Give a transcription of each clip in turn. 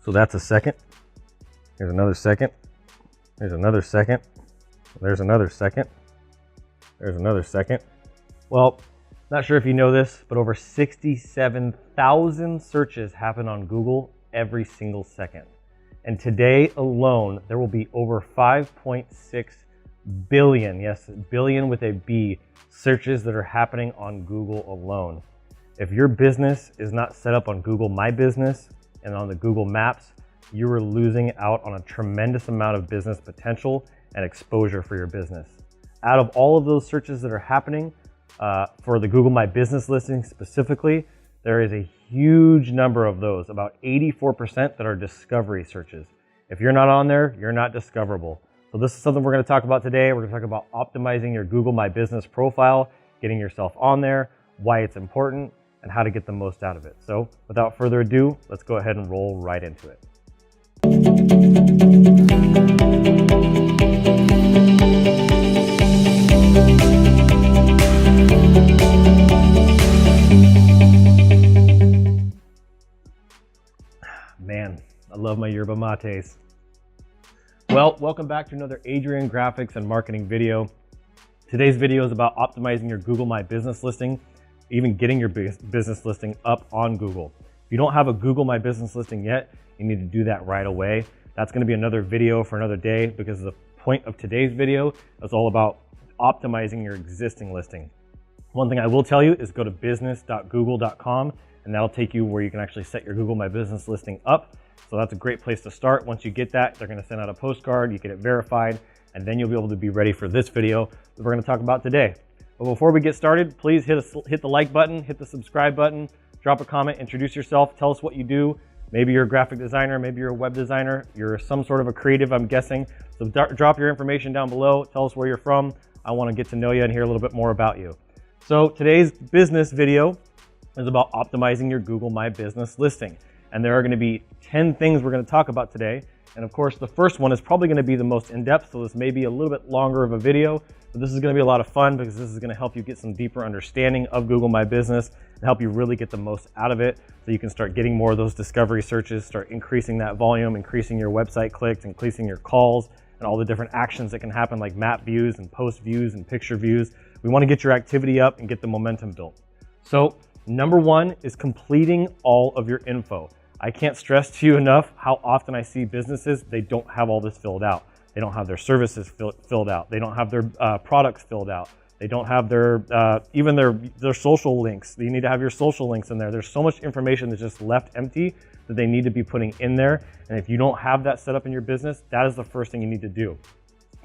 So that's a second. There's another second. There's another second. There's another second. There's another second. Well, not sure if you know this, but over 67,000 searches happen on Google every single second. And today alone, there will be over 5.6 billion, yes, billion with a B, searches that are happening on Google alone. If your business is not set up on Google My Business and on the Google Maps, you are losing out on a tremendous amount of business potential and exposure for your business. Out of all of those searches that are happening for the Google My Business listing specifically, there is a huge number of those, about 84% that are discovery searches. If you're not on there, you're not discoverable. So this is something we're going to talk about today. We're going to talk about optimizing your Google My Business profile, getting yourself on there, why it's important, and how to get the most out of it. So without further ado, let's go ahead and roll right into it. Man, I love my yerba mates. Well, welcome back to another Adrian Graphics and Marketing video. Today's video is about optimizing your Google My Business listing, even getting your business listing up on Google. If you don't have a Google My Business listing yet, you need to do that right away. That's going to be another video for another day because the point of today's video is all about optimizing your existing listing. One thing I will tell you is go to business.google.com and that'll take you where you can actually set your Google My Business listing up. So that's a great place to start. Once you get that, they're going to send out a postcard, you get it verified, and then you'll be able to be ready for this video that we're going to talk about today. But before we get started, please hit the like button, hit the subscribe button, drop a comment, introduce yourself, tell us what you do. Maybe you're a graphic designer, maybe you're a web designer, you're some sort of a creative, I'm guessing. So drop your information down below, tell us where you're from. I want to get to know you and hear a little bit more about you. So today's business video is about optimizing your Google My Business listing. And there are going to be 10 things we're going to talk about today. And of course, the first one is probably going to be the most in-depth, so this may be a little bit longer of a video, but this is going to be a lot of fun because this is going to help you get some deeper understanding of Google My Business and help you really get the most out of it so you can start getting more of those discovery searches, start increasing that volume, increasing your website clicks, increasing your calls, and all the different actions that can happen like map views and post views and picture views. We want to get your activity up and get the momentum built. So number one is completing all of your info. I can't stress to you enough how often I see businesses, they don't have all this filled out. They don't have their services filled out. They don't have their products filled out. They don't have their even their social links. You need to have your social links in there. There's so much information that's just left empty that they need to be putting in there. And if you don't have that set up in your business, that is the first thing you need to do.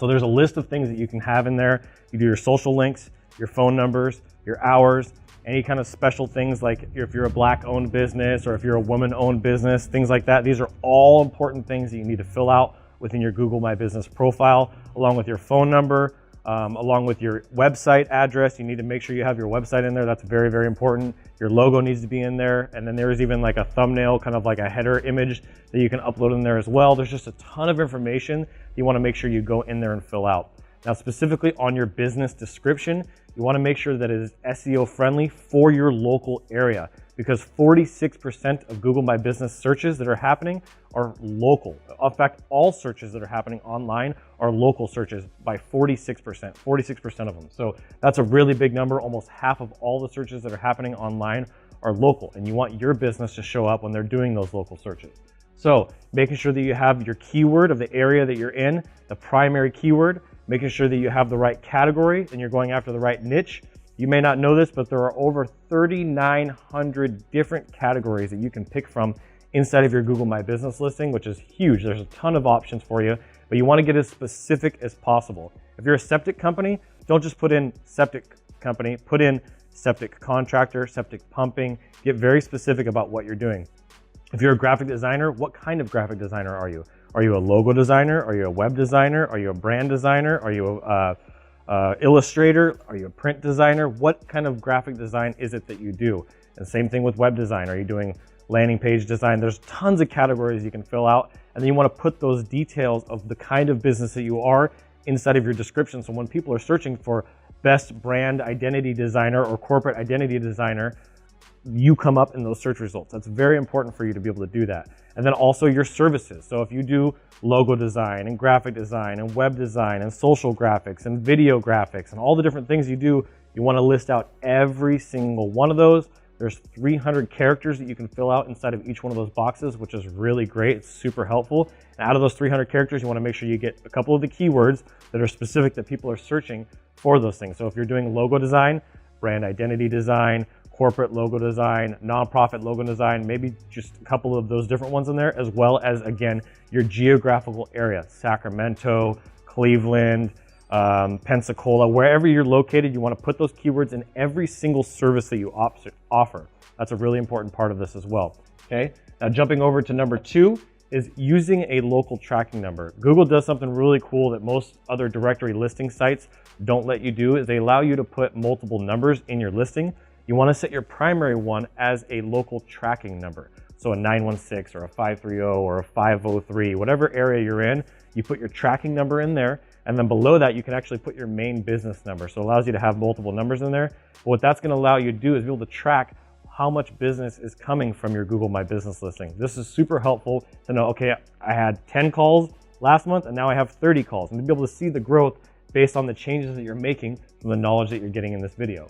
So there's a list of things that you can have in there. You do your social links, your phone numbers, your hours, any kind of special things like if you're a Black-owned business or if you're a woman-owned business, things like that. These are all important things that you need to fill out within your Google My Business profile, along with your phone number, along with your website address. You need to make sure you have your website in there. That's very, very important. Your logo needs to be in there. And then there's even like a thumbnail, kind of like a header image that you can upload in there as well. There's just a ton of information you want to make sure you go in there and fill out. Now, specifically on your business description, you want to make sure that it is SEO friendly for your local area because 46% of Google My Business searches that are happening are local. In fact, all searches that are happening online are local searches by 46% of them. So that's a really big number. Almost half of all the searches that are happening online are local, and you want your business to show up when they're doing those local searches. So making sure that you have your keyword of the area that you're in, the primary keyword, making sure that you have the right category and you're going after the right niche. You may not know this, but there are over 3,900 different categories that you can pick from inside of your Google My Business listing, which is huge. There's a ton of options for you, but you want to get as specific as possible. If you're a septic company, don't just put in septic company, put in septic contractor, septic pumping, get very specific about what you're doing. If you're a graphic designer, what kind of graphic designer are you? Are you a logo designer? Are you a web designer? Are you a brand designer? Are you a illustrator? Are you a print designer? What kind of graphic design is it that you do? And same thing with web design. Are you doing landing page design? There's tons of categories you can fill out, and then you want to put those details of the kind of business that you are inside of your description. So when people are searching for best brand identity designer or corporate identity designer, you come up in those search results. That's very important for you to be able to do that. And then also your services. So if you do logo design and graphic design and web design and social graphics and video graphics and all the different things you do, you want to list out every single one of those. There's 300 characters that you can fill out inside of each one of those boxes, which is really great. It's super helpful. And out of those 300 characters, you want to make sure you get a couple of the keywords that are specific that people are searching for those things. So if you're doing logo design, brand identity design, corporate logo design, nonprofit logo design, maybe just a couple of those different ones in there, as well as, again, your geographical area, Sacramento, Cleveland, Pensacola, wherever you're located, you want to put those keywords in every single service that you offer. That's a really important part of this as well. Okay, now jumping over to number 2 is using a local tracking number. Google does something really cool that most other directory listing sites don't let you do, is they allow you to put multiple numbers in your listing. You want to set your primary one as a local tracking number. So a 916 or a 530 or a 503, whatever area you're in, you put your tracking number in there. And then below that, you can actually put your main business number. So it allows you to have multiple numbers in there. But what that's going to allow you to do is be able to track how much business is coming from your Google My Business listing. This is super helpful to know, okay, I had 10 calls last month and now I have 30 calls. And to be able to see the growth based on the changes that you're making from the knowledge that you're getting in this video.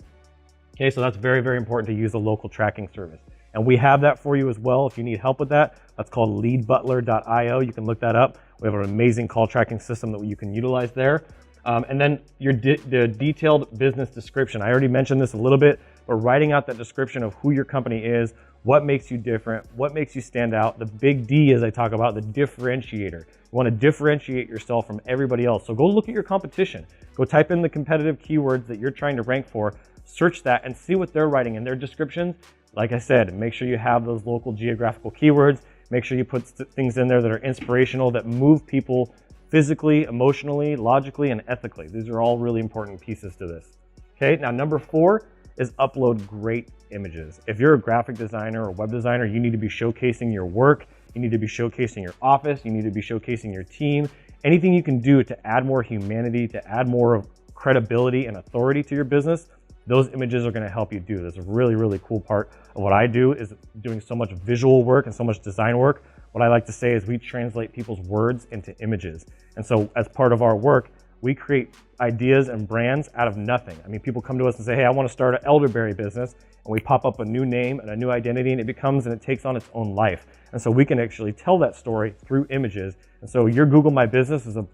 Okay, so that's very, very important to use a local tracking service. And we have that for you as well. If you need help with that, that's called leadbutler.io. You can look that up. We have an amazing call tracking system that you can utilize there. And then the detailed business description. I already mentioned this a little bit, but writing out that description of who your company is, what makes you different, what makes you stand out. The big D, as I talk about, the differentiator. You want to differentiate yourself from everybody else. So go look at your competition. Go type in the competitive keywords that you're trying to rank for, search that and see what they're writing in their descriptions. Like I said, make sure you have those local geographical keywords. Make sure you put things in there that are inspirational, that move people physically, emotionally, logically, and ethically. These are all really important pieces to this. Okay, now number 4 is upload great images. If you're a graphic designer or web designer, you need to be showcasing your work. You need to be showcasing your office. You need to be showcasing your team. Anything you can do to add more humanity, to add more credibility and authority to your business, those images are going to help you do. That's a really, really cool part of what I do, is doing so much visual work and so much design work. What I like to say is we translate people's words into images. And so as part of our work, we create ideas and brands out of nothing. I mean, people come to us and say, hey, I want to start an elderberry business. And we pop up a new name and a new identity, and it takes on its own life. And so we can actually tell that story through images. And so your Google My Business is a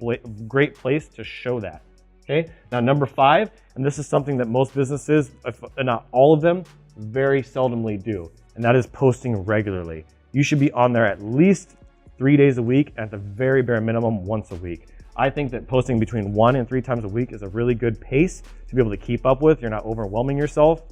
great place to show that. Okay, now number 5, and this is something that most businesses, if not all of them, very seldomly do, and that is posting regularly. You should be on there at least 3 days a week, at the very bare minimum once a week. I think that posting between 1 and 3 times a week is a really good pace to be able to keep up with. You're not overwhelming yourself.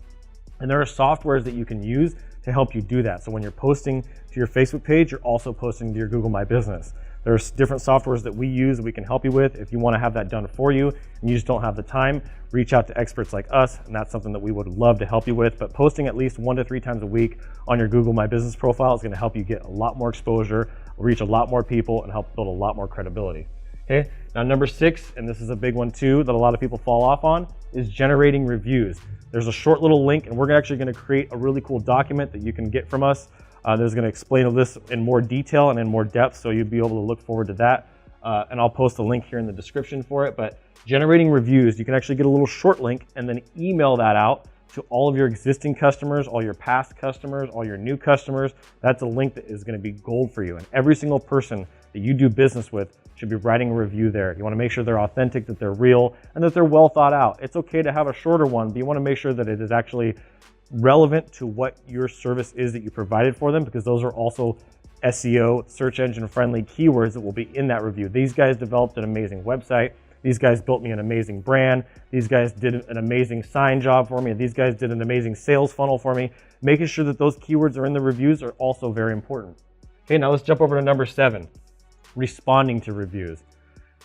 And there are softwares that you can use to help you do that. So when you're posting to your Facebook page, you're also posting to your Google My Business. There's different softwares that we use that we can help you with. If you want to have that done for you and you just don't have the time, reach out to experts like us, and that's something that we would love to help you with. But posting at least 1 to 3 times a week on your Google My Business profile is going to help you get a lot more exposure, reach a lot more people, and help build a lot more credibility. Okay, now number 6, and this is a big one too that a lot of people fall off on, is generating reviews. There's a short little link, and we're actually going to create a really cool document that you can get from us. There's going to explain this in more detail and in more depth, so you'll be able to look forward to that. And I'll post a link here in the description for it. But generating reviews, you can actually get a little short link and then email that out to all of your existing customers, all your past customers, all your new customers. That's a link that is going to be gold for you. And every single person that you do business with should be writing a review there. You want to make sure they're authentic, that they're real, and that they're well thought out. It's okay to have a shorter one, but you want to make sure that it is actually relevant to what your service is that you provided for them, because those are also SEO, search engine friendly keywords that will be in that review. These guys developed an amazing website. These guys built me an amazing brand. These guys did an amazing sign job for me. These guys did an amazing sales funnel for me. Making sure that those keywords are in the reviews are also very important. Okay, now let's jump over to number 7, responding to reviews.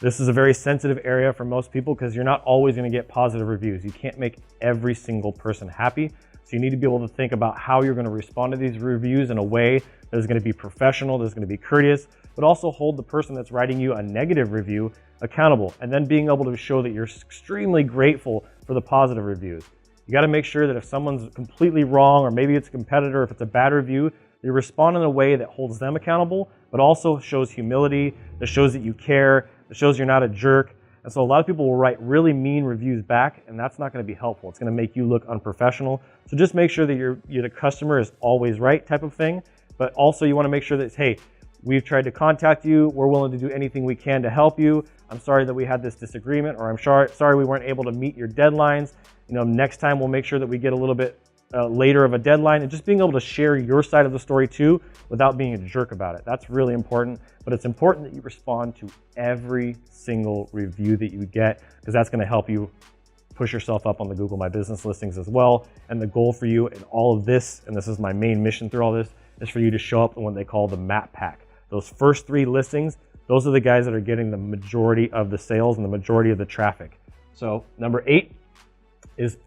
This is a very sensitive area for most people because you're not always going to get positive reviews. You can't make every single person happy. So you need to be able to think about how you're going to respond to these reviews in a way that is going to be professional, that's going to be courteous, but also hold the person that's writing you a negative review accountable, and then being able to show that you're extremely grateful for the positive reviews. You got to make sure that if someone's completely wrong, or maybe it's a competitor, if it's a bad review, you respond in a way that holds them accountable, but also shows humility, that shows that you care, that shows you're not a jerk. And so a lot of people will write really mean reviews back, and that's not going to be helpful. It's going to make you look unprofessional. So just make sure that you're the customer is always right type of thing. But also you want to make sure that it's, hey, we've tried to contact you. We're willing to do anything we can to help you. I'm sorry that we had this disagreement, or I'm sorry we weren't able to meet your deadlines. Next time we'll make sure that we get a little bit later of a deadline, and just being able to share your side of the story too without being a jerk about it. That's really important, but it's important that you respond to every single review that you get, because that's going to help you push yourself up on the Google My Business listings as well. And the goal for you in all of this, and this is my main mission through all this, is for you to show up in what they call the map pack. Those first 3 listings, those are the guys that are getting the majority of the sales and the majority of the traffic. So number 8 is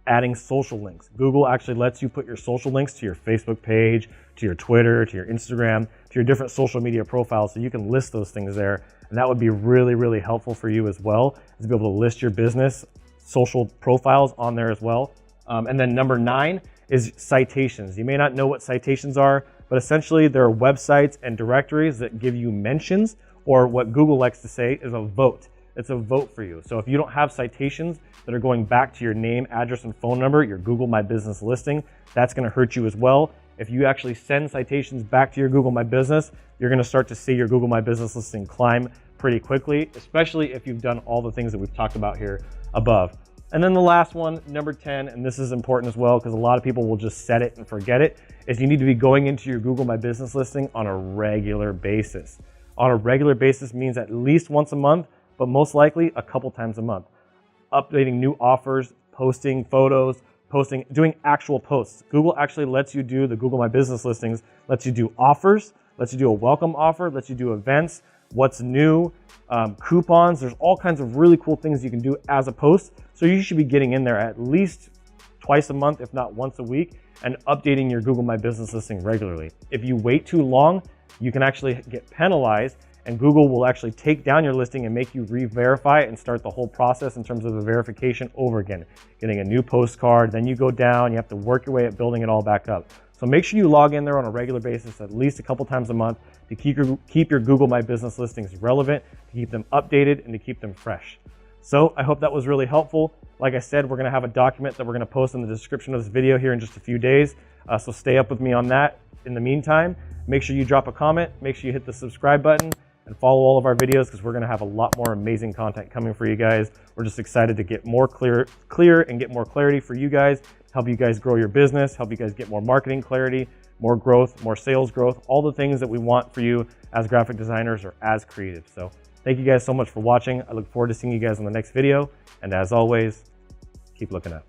adding social links. Google actually lets you put your social links to your Facebook page, to your Twitter, to your Instagram, to your different social media profiles, so you can list those things there. And that would be really, really helpful for you as well, is to be able to list your business social profiles on there as well. And then number 9 is citations. You may not know what citations are, but essentially they're websites and directories that give you mentions, or what Google likes to say is a vote. It's a vote for you. So if you don't have citations that are going back to your name, address, and phone number, your Google My Business listing, that's going to hurt you as well. If you actually send citations back to your Google My Business, you're going to start to see your Google My Business listing climb pretty quickly, especially if you've done all the things that we've talked about here above. And then the last one, number 10, and this is important as well, because a lot of people will just set it and forget it, is you need to be going into your Google My Business listing on a regular basis. On a regular basis means at least once a month, but most likely a couple times a month. Updating new offers, posting photos, doing actual posts. Google actually lets you do the Google My Business listings, lets you do offers, lets you do a welcome offer, lets you do events, what's new, coupons. There's all kinds of really cool things you can do as a post. So you should be getting in there at least twice a month, if not once a week, and updating your Google My Business listing regularly. If you wait too long, you can actually get penalized, and Google will actually take down your listing and make you re-verify it and start the whole process in terms of the verification over again. Getting a new postcard, then you go down, you have to work your way at building it all back up. So make sure you log in there on a regular basis, at least a couple times a month, to keep your Google My Business listings relevant, to keep them updated, and to keep them fresh. So I hope that was really helpful. Like I said, we're going to have a document that we're going to post in the description of this video here in just a few days. So stay up with me on that. In the meantime, make sure you drop a comment, make sure you hit the subscribe button, and follow all of our videos, because we're going to have a lot more amazing content coming for you guys. We're just excited to get more clear and get more clarity for you guys, help you guys grow your business, help you guys get more marketing clarity, more growth, more sales growth, all the things that we want for you as graphic designers or as creatives. So thank you guys so much for watching. I look forward to seeing you guys in the next video. And as always, keep looking up.